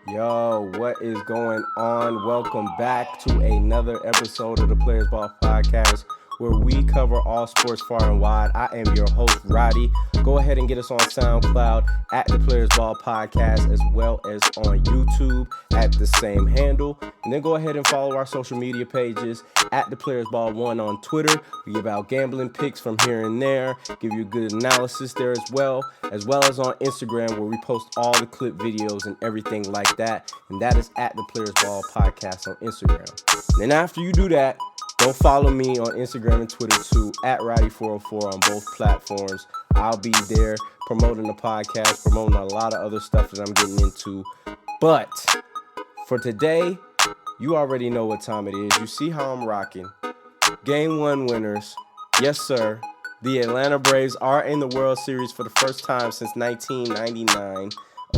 Yo, what is going on? Welcome back to another episode of the Players Ball Podcast, where we cover all sports far and wide. I am your host, Roddy. Go ahead and get us on SoundCloud at the Players Ball Podcast, as well as on YouTube at the same handle. And then go ahead and follow our social media pages at the Players Ball 1 on Twitter. We give out gambling picks from here and there, give you good analysis there as well as on Instagram, where we post all the clip videos and everything like that. And that is at the Players Ball Podcast on Instagram. And then after you do that, go follow me on Instagram and Twitter too, at Roddy404 on both platforms. I'll be there promoting the podcast, promoting a lot of other stuff that I'm getting into. But for today, you already know what time it is. You see how I'm rocking. Game 1 winners. Yes, sir. The Atlanta Braves are in the World Series for the first time since 1999.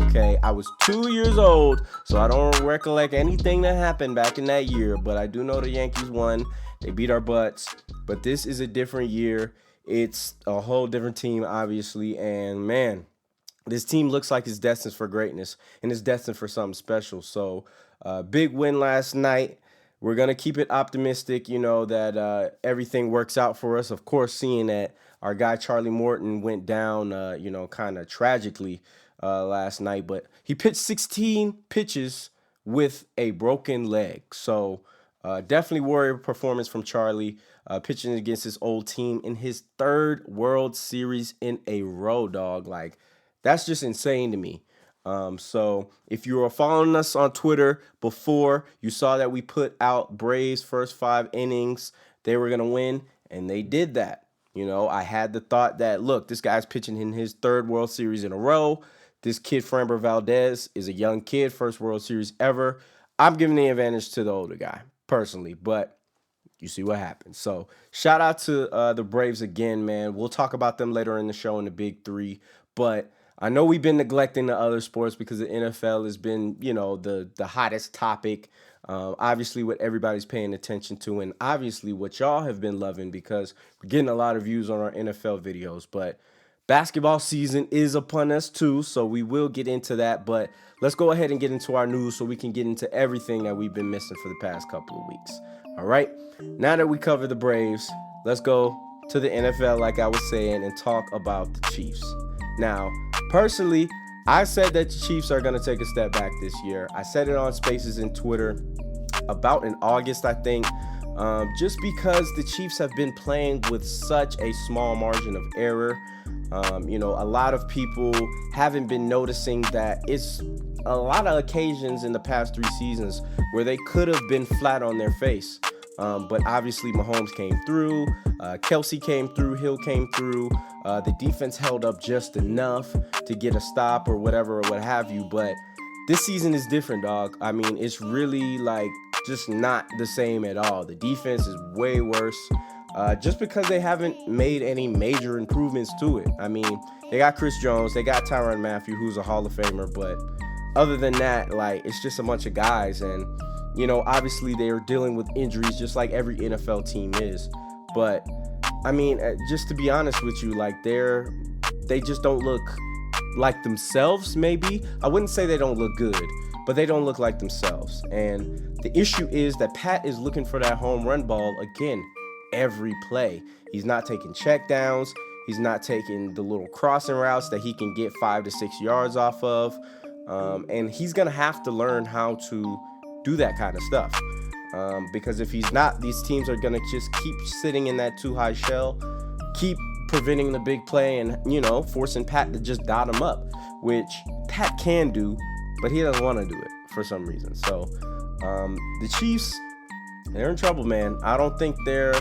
Okay, I was 2 years old, so I don't recollect anything that happened back in that year. But I do know the Yankees won. They beat our butts. But this is a different year. It's a whole different team, obviously. And, man, this team looks like it's destined for greatness. And it's destined for something special. So, big win last night. We're going to keep it optimistic, that everything works out for us. Of course, seeing that our guy Charlie Morton went down, kind of tragically last night. But he pitched 16 pitches with a broken leg. So definitely warrior performance from Charlie, pitching against his old team in his third World Series in a row, dog. Like, that's just insane to me. So if you were following us on Twitter before, you saw that we put out Braves first 5 innings. They were going to win, and they did that. I had the thought that, look, this guy's pitching in his third World Series in a row. This kid, Framber Valdez, is a young kid, first World Series ever. I'm giving the advantage to the older guy, personally, but you see what happens. So shout out to the Braves again, man. We'll talk about them later in the show in the Big Three, but I know we've been neglecting the other sports because the NFL has been, the hottest topic, obviously what everybody's paying attention to, and obviously what y'all have been loving because we're getting a lot of views on our NFL videos. But basketball season is upon us too, so we will get into that. But let's go ahead and get into our news so we can get into everything that we've been missing for the past couple of weeks. All right, now that we cover the Braves, let's go to the NFL, like I was saying, and talk about the Chiefs. Now, personally, I said that the Chiefs are going to take a step back this year. I said it on Spaces and Twitter about in August, I think, just because the Chiefs have been playing with such a small margin of error. A lot of people haven't been noticing that it's a lot of occasions in the past 3 seasons where they could have been flat on their face. But obviously Mahomes came through, Kelsey came through, Hill came through. The defense held up just enough to get a stop or whatever or what have you. But this season is different, dog. I mean, it's really just not the same at all. The defense is way worse just because they haven't made any major improvements to it. I mean, they got Chris Jones, they got Tyrann Mathieu, who's a Hall of Famer. But other than that, it's just a bunch of guys. And obviously they are dealing with injuries just like every NFL team is. But, I mean, just to be honest with you, they just don't look like themselves, maybe. I wouldn't say they don't look good, but they don't look like themselves. And the issue is that Pat is looking for that home run ball again every play. He's not taking checkdowns. He's not taking the little crossing routes that he can get 5 to 6 yards off of. And he's going to have to learn how to do that kind of stuff. Because if he's not, these teams are going to just keep sitting in that too high shell, keep preventing the big play and, forcing Pat to just dot him up, which Pat can do, but he doesn't want to do it for some reason. So the Chiefs, they're in trouble, man. I don't think they're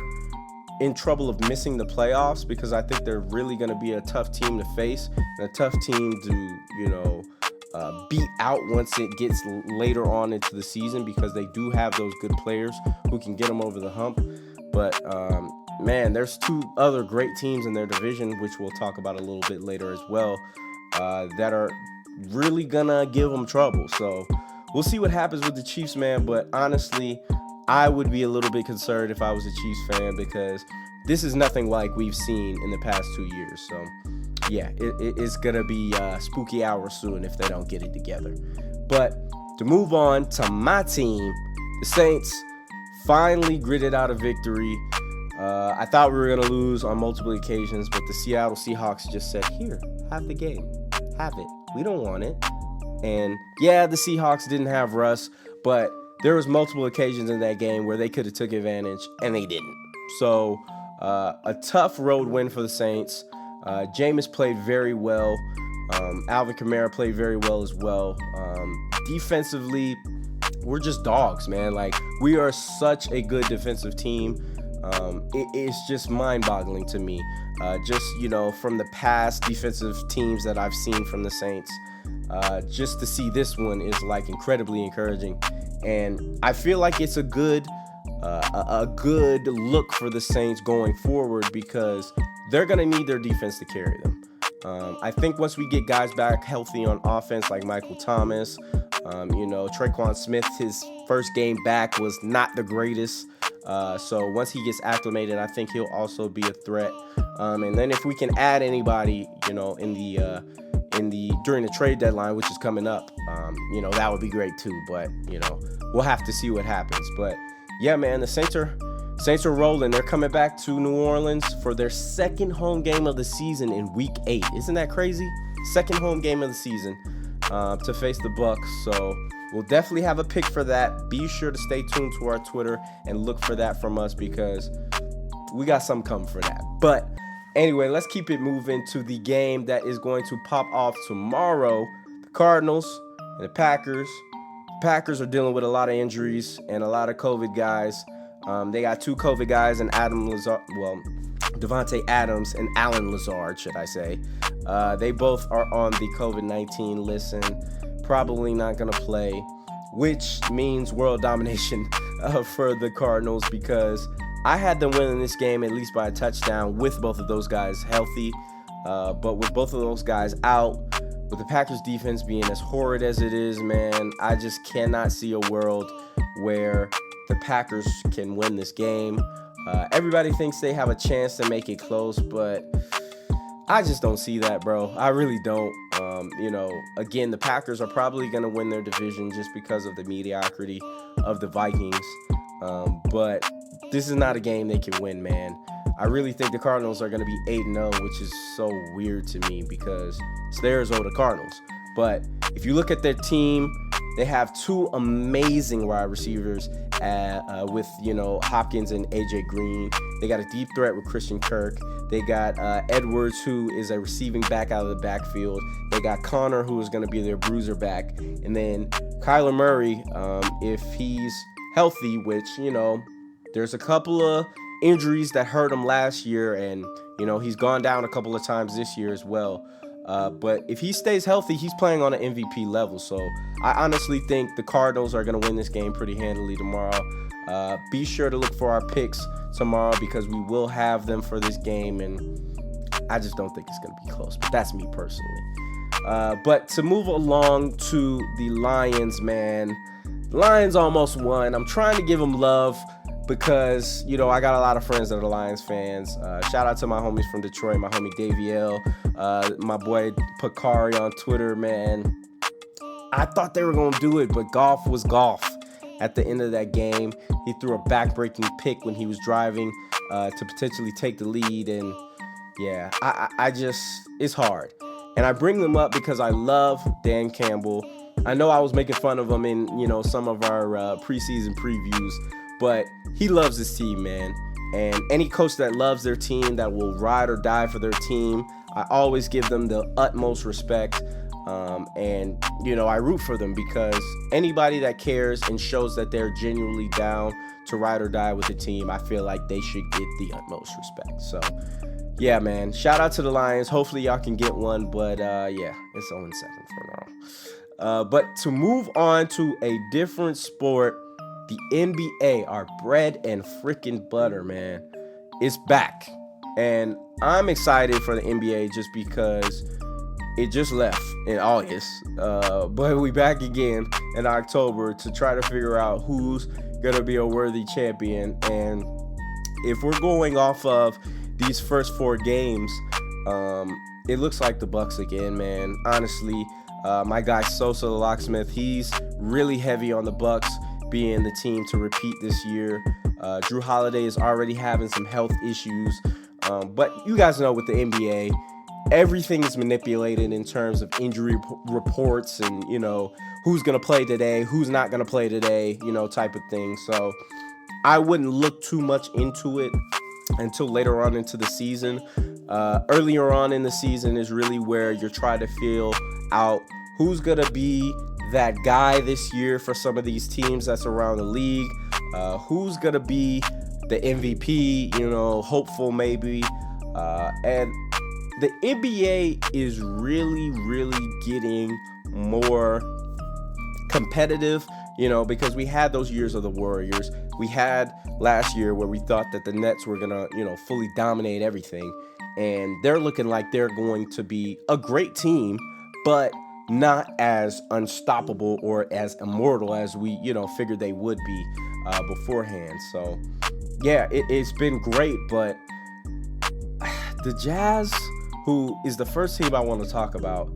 in trouble of missing the playoffs because I think they're really going to be a tough team to face and a tough team to, beat out once it gets later on into the season because they do have those good players who can get them over the hump. But, man, there's 2 other great teams in their division, which we'll talk about a little bit later as well, that are really going to give them trouble. So we'll see what happens with the Chiefs, man. But honestly, I would be a little bit concerned if I was a Chiefs fan because this is nothing like we've seen in the past 2 years. So yeah, it's going to be spooky hour soon if they don't get it together. But to move on to my team, the Saints finally gritted out a victory. I thought we were going to lose on multiple occasions, but the Seattle Seahawks just said, here, have the game. Have it. We don't want it. And yeah, the Seahawks didn't have Russ, but there was multiple occasions in that game where they could have took advantage, and they didn't. So a tough road win for the Saints. Jameis played very well. Alvin Kamara played very well as well. Defensively, we're just dogs, man. Like, we are such a good defensive team. It's just mind-boggling to me. Just, from the past defensive teams that I've seen from the Saints, just to see this one is like incredibly encouraging. And I feel like it's a good look for the Saints going forward because they're going to need their defense to carry them. I think once we get guys back healthy on offense like Michael Thomas, Traquan Smith, his first game back was not the greatest. So once he gets acclimated, I think he'll also be a threat. And then if we can add anybody, during the trade deadline, which is coming up, that would be great too. But we'll have to see what happens. But yeah, man, the Saints are rolling. They're coming back to New Orleans for their second home game of the season in Week 8. Isn't that crazy? Second home game of the season to face the Bucs. So we'll definitely have a pick for that. Be sure to stay tuned to our Twitter and look for that from us because we got something coming for that. But anyway, let's keep it moving to the game that is going to pop off tomorrow. The Cardinals and the Packers. The Packers are dealing with a lot of injuries and a lot of COVID guys. They got 2 COVID guys and Devontae Adams and Alan Lazard, should I say. They both are on the COVID-19 list and probably not going to play, which means world domination for the Cardinals because I had them winning this game at least by a touchdown with both of those guys healthy. But with both of those guys out, with the Packers defense being as horrid as it is, man, I just cannot see a world where the Packers can win this game. Everybody thinks they have a chance to make it close, but I just don't see that, bro. I really don't. Again, the Packers are probably going to win their division just because of the mediocrity of the Vikings. But this is not a game they can win, man. I really think the Cardinals are going to be 8-0, which is so weird to me because it's the Arizona Cardinals. But if you look at their team, they have 2 amazing wide receivers with, Hopkins and A.J. Green. They got a deep threat with Christian Kirk. They got Edwards, who is a receiving back out of the backfield. They got Connor, who is going to be their bruiser back. And then Kyler Murray, if he's healthy, which, there's a couple of injuries that hurt him last year. And, he's gone down a couple of times this year as well. But if he stays healthy, he's playing on an MVP level. So I honestly think the Cardinals are going to win this game pretty handily tomorrow. Be sure to look for our picks tomorrow because we will have them for this game. And I just don't think it's going to be close. But that's me personally. But to move along to the Lions, man. The Lions almost won. I'm trying to give them love because, I got a lot of friends that are Lions fans. Shout out to my homies from Detroit, my homie Daviel, my boy Pakari on Twitter, man. I thought they were going to do it, but golf was golf. At the end of that game, he threw a back-breaking pick when he was driving to potentially take the lead. And, yeah, I just, it's hard. And I bring them up because I love Dan Campbell. I know I was making fun of him in, some of our preseason previews, but he loves his team, man. And any coach that loves their team, that will ride or die for their team, I always give them the utmost respect. And I root for them because anybody that cares and shows that they're genuinely down to ride or die with the team, I feel like they should get the utmost respect. So, yeah, man, shout out to the Lions. Hopefully y'all can get one, but yeah, it's 0-7 for now. But to move on to a different sport, the NBA, our bread and freaking butter, man, is back. And I'm excited for the NBA just because it just left in August. But we back again in October to try to figure out who's going to be a worthy champion. And if we're going off of these first 4 games, it looks like the Bucks again, man. Honestly, My guy Sosa the locksmith, he's really heavy on the Bucks being the team to repeat this year. Drew Holiday is already having some health issues, but you guys know with the NBA, everything is manipulated in terms of injury reports and, who's going to play today, who's not going to play today, type of thing. So I wouldn't look too much into it until later on into the season. Earlier on in the season is really where you're trying to feel out who's going to be that guy this year for some of these teams that's around the league, who's going to be the MVP, hopeful maybe. And the NBA is really, really getting more competitive, because we had those years of the Warriors. We had last year where we thought that the Nets were going to, fully dominate everything. And they're looking like they're going to be a great team, but not as unstoppable or as immortal as we, figured they would be beforehand. So, yeah, it's been great, but the Jazz, who is the first team I want to talk about,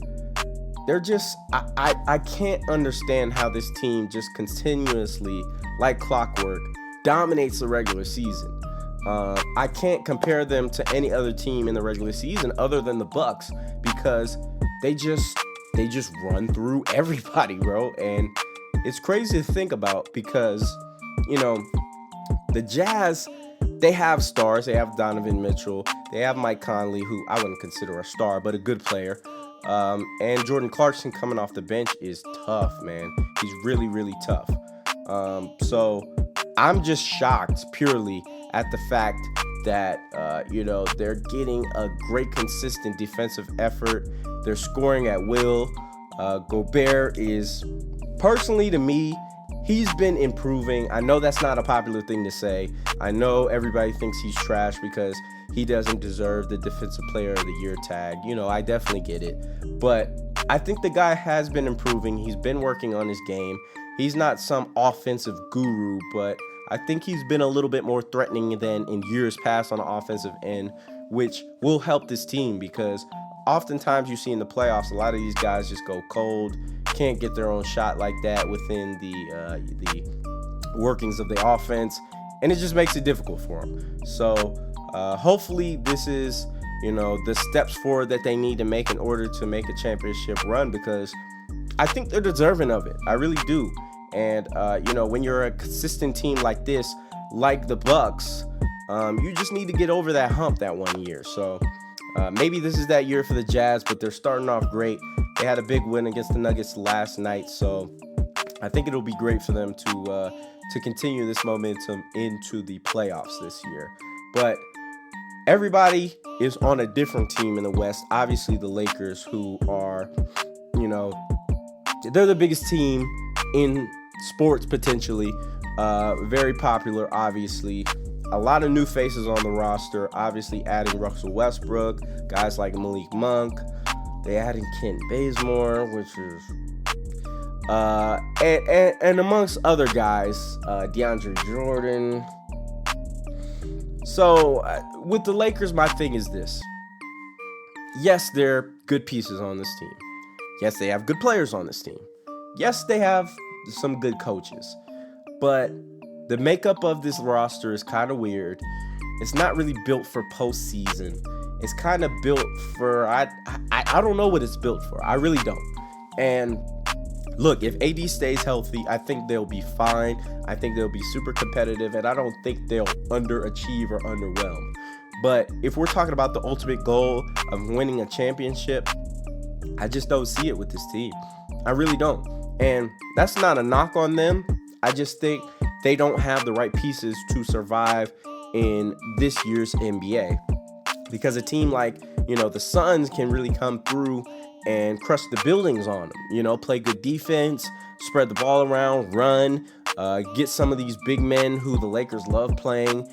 they're just, I can't understand how this team just continuously, like clockwork, dominates the regular season. I can't compare them to any other team in the regular season other than the Bucks, because they just run through everybody, bro. And it's crazy to think about because, the Jazz, they have stars. They have Donovan Mitchell. They have Mike Conley, who I wouldn't consider a star, but a good player. And Jordan Clarkson coming off the bench is tough, man. He's really, really tough. So I'm just shocked purely at the fact that, they're getting a great consistent defensive effort. They're scoring at will. Gobert is, personally to me, he's been improving. I know that's not a popular thing to say. I know everybody thinks he's trash because he doesn't deserve the Defensive Player of the Year tag. I definitely get it. But I think the guy has been improving. He's been working on his game. He's not some offensive guru, but I think he's been a little bit more threatening than in years past on the offensive end, which will help this team because oftentimes you see in the playoffs, a lot of these guys just go cold, can't get their own shot like that within the workings of the offense, and it just makes it difficult for them. So hopefully this is, the steps forward that they need to make in order to make a championship run, because I think they're deserving of it. I really do. And, when you're a consistent team like this, like the Bucks, you just need to get over that hump that one year. So maybe this is that year for the Jazz, but they're starting off great. They had a big win against the Nuggets last night, so I think it'll be great for them to continue this momentum into the playoffs this year. But everybody is on a different team in the West. Obviously, the Lakers, who are, they're the biggest team in sports potentially. Very popular, obviously. A lot of new faces on the roster, obviously adding Russell Westbrook, guys like Malik Monk. They added Kent Bazemore, which is and amongst other guys, DeAndre Jordan. So with the Lakers, my thing is this. Yes, they're good pieces on this team. Yes, they have good players on this team. Yes, they have some good coaches. But the makeup of this roster is kind of weird. It's not really built for postseason. It's kind of built for, I don't know what it's built for. I really don't. And look, if AD stays healthy, I think they'll be fine. I think they'll be super competitive, and I don't think they'll underachieve or underwhelm. But if we're talking about the ultimate goal of winning a championship, I just don't see it with this team. I really don't. And that's not a knock on them. I just think they don't have the right pieces to survive in this year's NBA. Because a team like, the Suns can really come through and crush the buildings on them. Play good defense, spread the ball around, run, get some of these big men who the Lakers love playing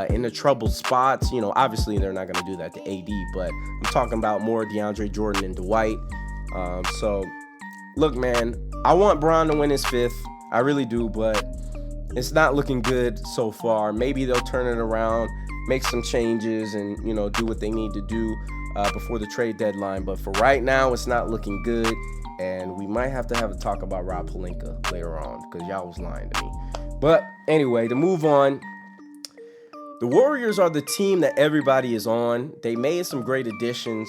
in the troubled spots. Obviously they're not going to do that to AD, but I'm talking about more DeAndre Jordan and Dwight. So, look, man, I want Bron to win his fifth. I really do, but it's not looking good so far. Maybe they'll turn it around make some changes and, do what they need to do before the trade deadline. But for right now, it's not looking good. And we might have a talk about Rob Pelinka later on because y'all was lying to me. But anyway, to move on, the Warriors are the team that everybody is on. They made some great additions.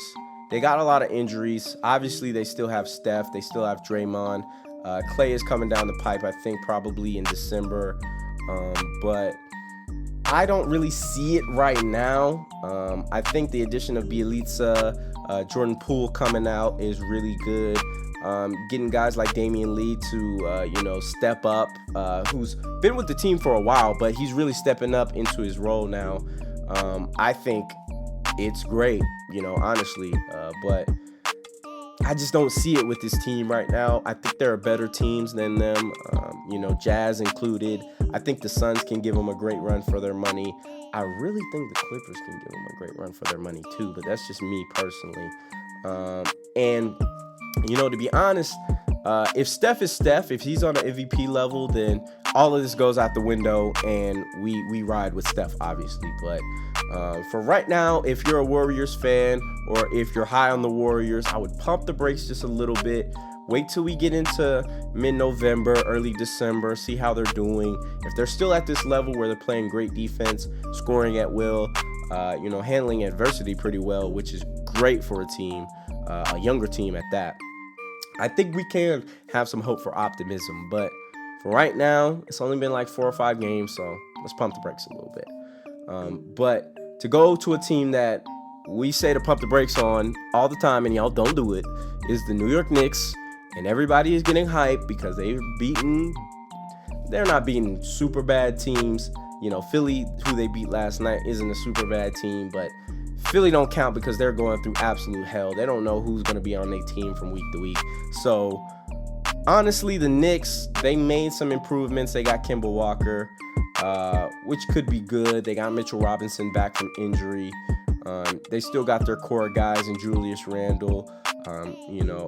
They got a lot of injuries. Obviously, they still have Steph. They still have Draymond. Clay is coming down the pipe, I think, probably in December. But I don't really see it right now. I think the addition of Bjelica, Jordan Poole coming out is really good. Getting guys like Damian Lee to, step up, who's been with the team for a while, but he's really stepping up into his role now. I think it's great, honestly, but I just don't see it with this team right now. I think there are better teams than them, Jazz included. I think the Suns can give them a great run for their money. I really think the Clippers can give them a great run for their money too, but that's just me personally. And to be honest, if Steph is Steph, if he's on an MVP level, then all of this goes out the window and we ride with Steph, obviously. But for right now, if you're a Warriors fan or if you're high on the Warriors, I would pump the brakes just a little bit. Wait till we get into mid-November, early December, see how they're doing. If they're still at this level where they're playing great defense, scoring at will, handling adversity pretty well, which is great for a team, a younger team at that, I think we can have some hope for optimism. But for right now, it's only been like 4 or 5 games, so let's pump the brakes a little bit. But to go to a team that we say to pump the brakes on all the time, and y'all don't do it, is the New York Knicks. And everybody is getting hyped because they're not beating super bad teams. Philly, who they beat last night, isn't a super bad team, but Philly don't count because they're going through absolute hell. They don't know who's going to be on their team from week to week. So, honestly, the Knicks, they made some improvements. They got Kemba Walker, which could be good. They got Mitchell Robinson back from injury. They still got their core guys in Julius Randle,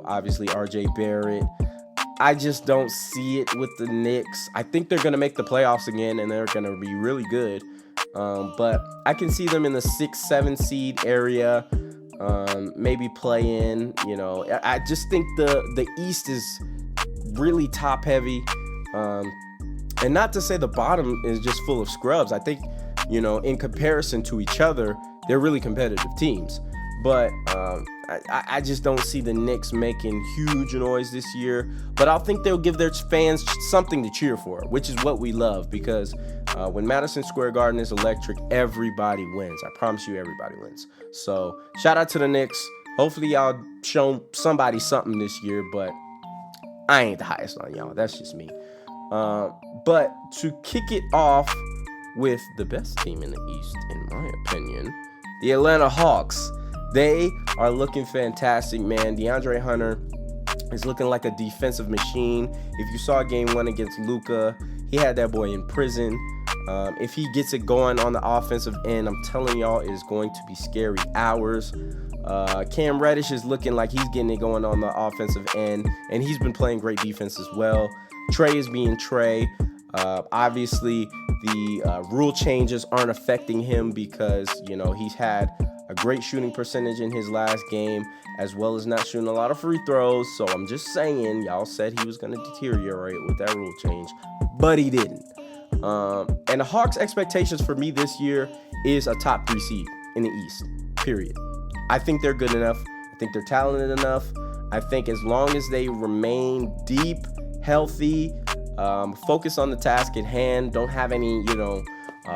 obviously RJ Barrett. I just don't see it with the Knicks. I think they're going to make the playoffs again, and they're going to be really good. But I can see them in the 6-7 seed area, maybe play in. I just think the East is really top heavy. And not to say the bottom is just full of scrubs. I think, in comparison to each other, they're really competitive teams. But I just don't see the Knicks making huge noise this year. But I think they'll give their fans something to cheer for, which is what we love. Because when Madison Square Garden is electric, everybody wins. I promise you, everybody wins. So shout out to the Knicks. Hopefully y'all show somebody something this year. But I ain't the highest on y'all. That's just me. But to kick it off with the best team in the East, in my opinion, the Atlanta Hawks. They are looking fantastic, man. DeAndre Hunter is looking like a defensive machine. If you saw game 1 against Luka, he had that boy in prison. If he gets it going on the offensive end, I'm telling y'all, it is going to be scary hours. Cam Reddish is looking like he's getting it going on the offensive end, and he's been playing great defense as well. Trey is being Trey. Obviously, the rule changes aren't affecting him because, he's had a great shooting percentage in his last game, as well as not shooting a lot of free throws. So I'm just saying, y'all said he was going to deteriorate with that rule change, but he didn't. And the Hawks' expectations for me this year is a top 3 seed in the East, period. I think they're good enough. I think they're talented enough. I think as long as they remain deep, healthy, focus on the task at hand, don't have any,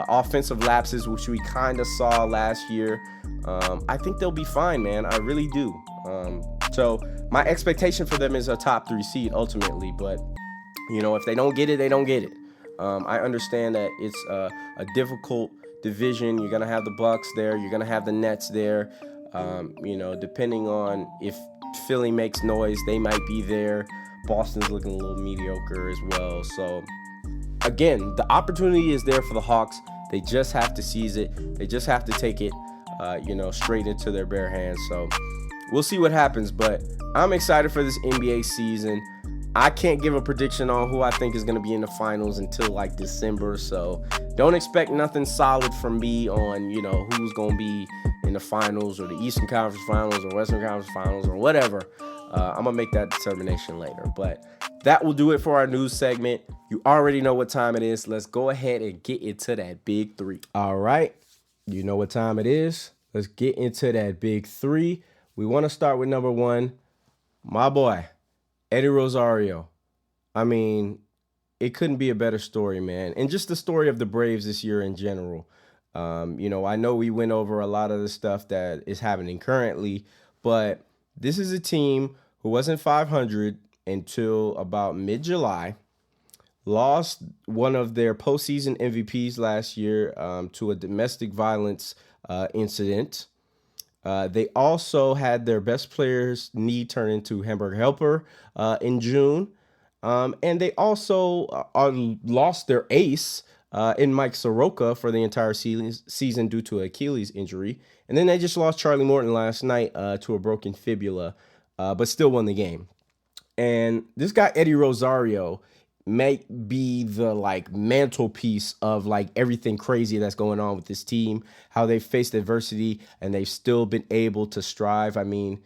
offensive lapses, which we kind of saw last year, I think they'll be fine, man. I really do. So my expectation for them is a top 3 seed ultimately, but, if they don't get it, they don't get it. I understand that it's a difficult division. You're going to have the Bucks there. You're going to have the Nets there. Depending on if Philly makes noise, they might be there. Boston's looking a little mediocre as well. So, again, the opportunity is there for the Hawks. They just have to seize it. They just have to take it, straight into their bare hands. So, we'll see what happens. But I'm excited for this NBA season. I can't give a prediction on who I think is going to be in the finals until like December. So Don't expect nothing solid from me on, who's going to be in the finals or the Eastern Conference Finals or Western Conference Finals or whatever. I'm going to make that determination later. But that will do it for our news segment. You already know what time it is. Let's go ahead and get into that big three. All right. You know what time it is. Let's get into that big three. We want to start with number one, my boy, Eddie Rosario. I mean, it couldn't be a better story, man. And just the story of the Braves this year in general. I know we went over a lot of the stuff that is happening currently, but this is a team who wasn't 500 until about mid-July, lost one of their postseason MVPs last year to a domestic violence incident. They also had their best player's knee turn into hamburger helper in June. And they also lost their ace in Mike Soroka for the entire season due to Achilles injury. And then they just lost Charlie Morton last night to a broken fibula, but still won the game. And this guy, Eddie Rosario, may be the mantelpiece of everything crazy that's going on with this team, how they've faced adversity and they've still been able to strive. I mean,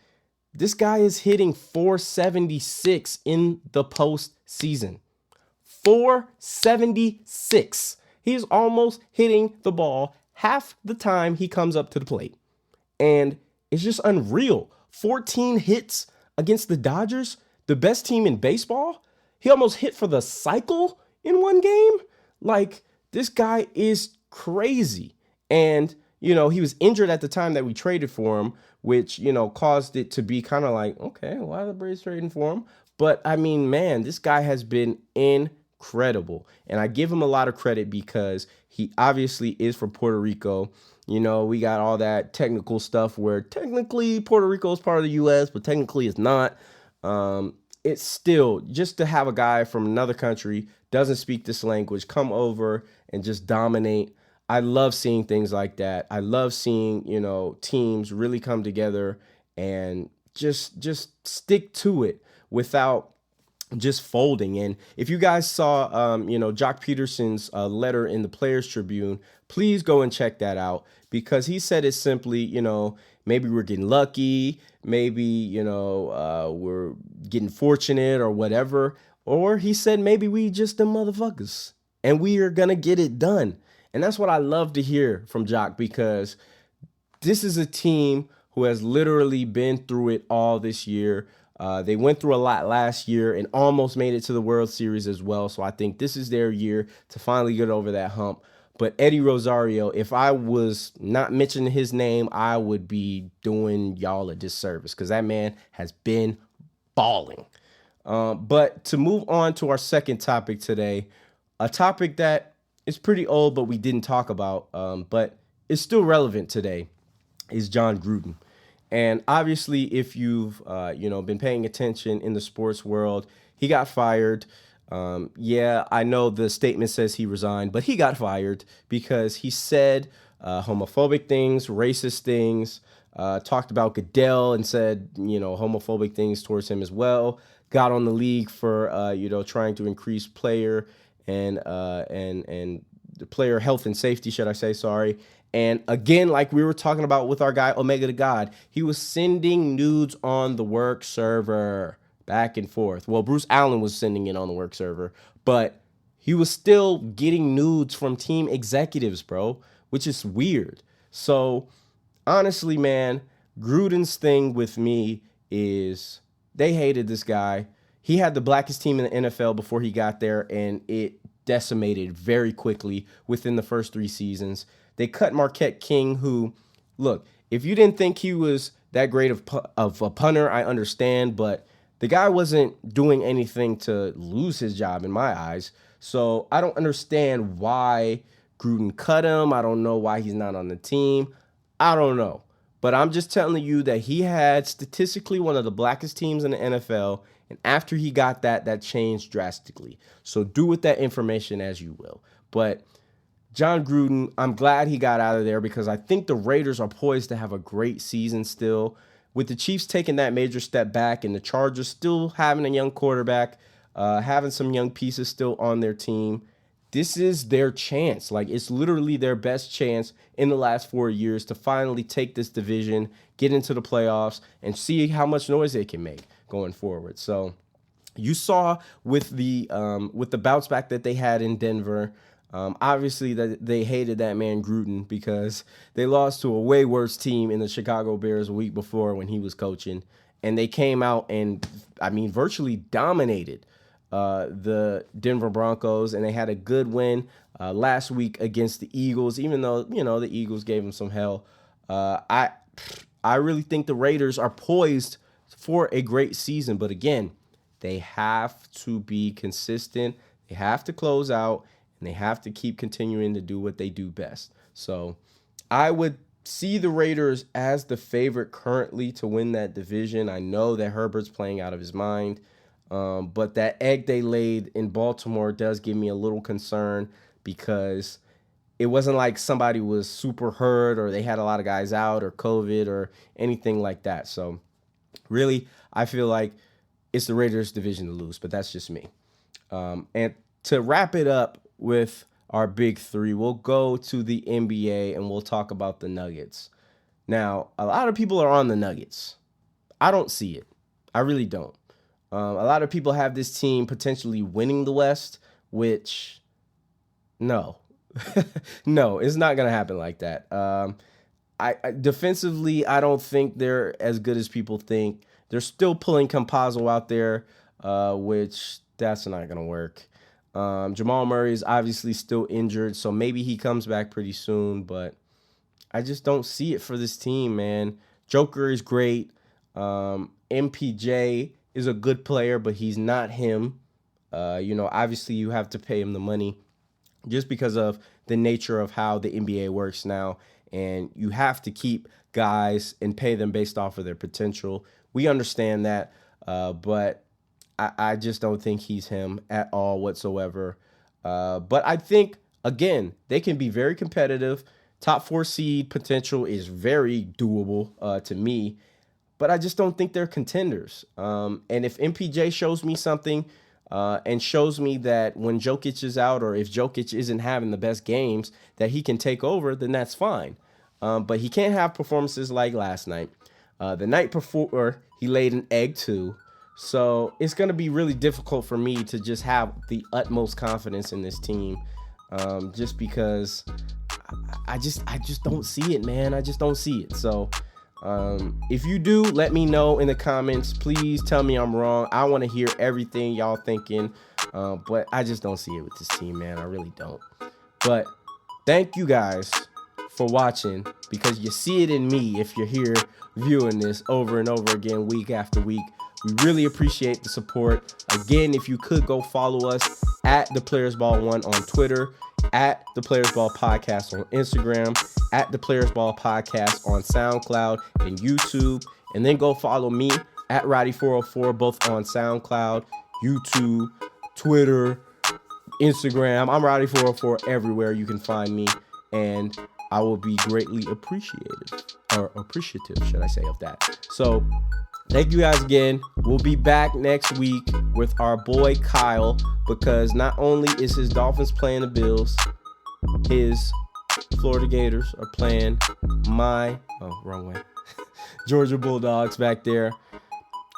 this guy is hitting 476 in the postseason. 476. He's almost hitting the ball half the time he comes up to the plate. And it's just unreal. 14 hits against the Dodgers, the best team in baseball. He almost hit for the cycle in one game. This guy is crazy. And, he was injured at the time that we traded for him, which, caused it to be kind of okay, why are the Braves trading for him? But, I mean, man, this guy has been incredible. And I give him a lot of credit because he obviously is from Puerto Rico. We got all that technical stuff where technically Puerto Rico is part of the U.S., but technically it's not. It's still just to have a guy from another country, doesn't speak this language, come over and just dominate. I love seeing things like that. I love seeing, teams really come together and just stick to it without just folding. And if you guys saw, Jock Peterson's letter in the Players Tribune, please go and check that out because he said it simply, maybe we're getting lucky, maybe, we're getting fortunate or whatever. Or he said maybe we just the motherfuckers and we are going to get it done. And that's what I love to hear from Jock because this is a team who has literally been through it all this year. They went through a lot last year and almost made it to the World Series as well. So I think this is their year to finally get over that hump. But Eddie Rosario, if I was not mentioning his name, I would be doing y'all a disservice because that man has been balling. But to move on to our second topic today, a topic that is pretty old, but we didn't talk about, but it's still relevant today, is Jon Gruden. And obviously, if you've been paying attention in the sports world, he got fired. Yeah, I know the statement says he resigned, but he got fired because he said homophobic things, racist things, talked about Goodell and said, homophobic things towards him as well. Got on the league for, trying to increase player and the player health and safety, should I say, sorry. And again, like we were talking about with our guy, Omega the God, he was sending nudes on the work server back and forth. Well, Bruce Allen was sending it on the work server, but he was still getting nudes from team executives, bro, which is weird. So honestly, man, Gruden's thing with me is they hated this guy. He had the blackest team in the NFL before he got there, and it decimated very quickly within the first 3 seasons. They cut Marquette King, who, look, if you didn't think he was that great of a punter, I understand, but the guy wasn't doing anything to lose his job in my eyes. So I don't understand why Gruden cut him. I don't know why he's not on the team. I don't know. But I'm just telling you that he had statistically one of the blackest teams in the NFL. And after he got that, that changed drastically. So do with that information as you will. But Jon Gruden, I'm glad he got out of there because I think the Raiders are poised to have a great season still. With the Chiefs taking that major step back and the Chargers still having a young quarterback, having some young pieces still on their team, this is their chance. Like, it's literally their best chance in the last 4 years to finally take this division, get into the playoffs, and see how much noise they can make going forward. So you saw with the bounce back that they had in Denver. Obviously, that they hated that man Gruden because they lost to a way worse team in the Chicago Bears a week before when he was coaching, and they came out and, I mean, virtually dominated the Denver Broncos, and they had a good win last week against the Eagles, even though, you know, the Eagles gave them some hell. I really think the Raiders are poised for a great season, but again, they have to be consistent. They have to close out, and they have to keep continuing to do what they do best. So I would see the Raiders as the favorite currently to win that division. I know that Herbert's playing out of his mind, but that egg they laid in Baltimore does give me a little concern because it wasn't like somebody was super hurt or they had a lot of guys out or COVID or anything like that. So really, I feel like it's the Raiders' division to lose, but that's just me. And to wrap it up with our big three, we'll go to the NBA and we'll talk about the Nuggets. Now, a lot of people are on the Nuggets. I don't see it. I really don't. A lot of people have this team potentially winning the West, which, no. No, it's not going to happen like that. I defensively, I don't think they're as good as people think. They're still pulling Campazzo out there, which that's not going to work. Jamal Murray is obviously still injured, so maybe he comes back pretty soon, but I just don't see it for this team, man. Joker is great. MPJ is a good player, but he's not him. Obviously you have to pay him the money just because of the nature of how the NBA works now, and you have to keep guys and pay them based off of their potential. We understand that, but I just don't think he's him at all whatsoever. But I think, again, they can be very competitive. Top 4 seed potential is very doable to me, but I just don't think they're contenders. And if MPJ shows me something and shows me that when Jokic is out or if Jokic isn't having the best games that he can take over, then that's fine. But he can't have performances like last night. The night before, he laid an egg too. So it's going to be really difficult for me to just have the utmost confidence in this team, just because I just don't see it, man. I just don't see it. So if you do, let me know in the comments. Please tell me I'm wrong. I want to hear everything y'all thinking, but I just don't see it with this team, man. I really don't. But thank you guys for watching, because you see it in me if you're here viewing this over and over again, week after week. We really appreciate the support. Again, if you could go follow us at The Players Ball 1 on Twitter, at The Players Ball Podcast on Instagram, at The Players Ball Podcast on SoundCloud and YouTube, and then go follow me at Roddy404, both on SoundCloud, YouTube, Twitter, Instagram. I'm Roddy404 everywhere. You can find me, and I will be greatly appreciative, should I say, of that. So thank you guys again. We'll be back next week with our boy Kyle, because not only is his Dolphins playing the Bills, his Florida Gators are playing Georgia Bulldogs back there,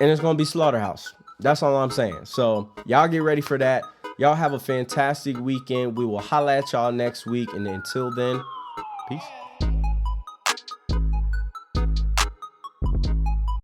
and it's going to be slaughterhouse. That's all I'm saying. So y'all get ready for that. Y'all have a fantastic weekend. We will holla at y'all next week, and until then, peace.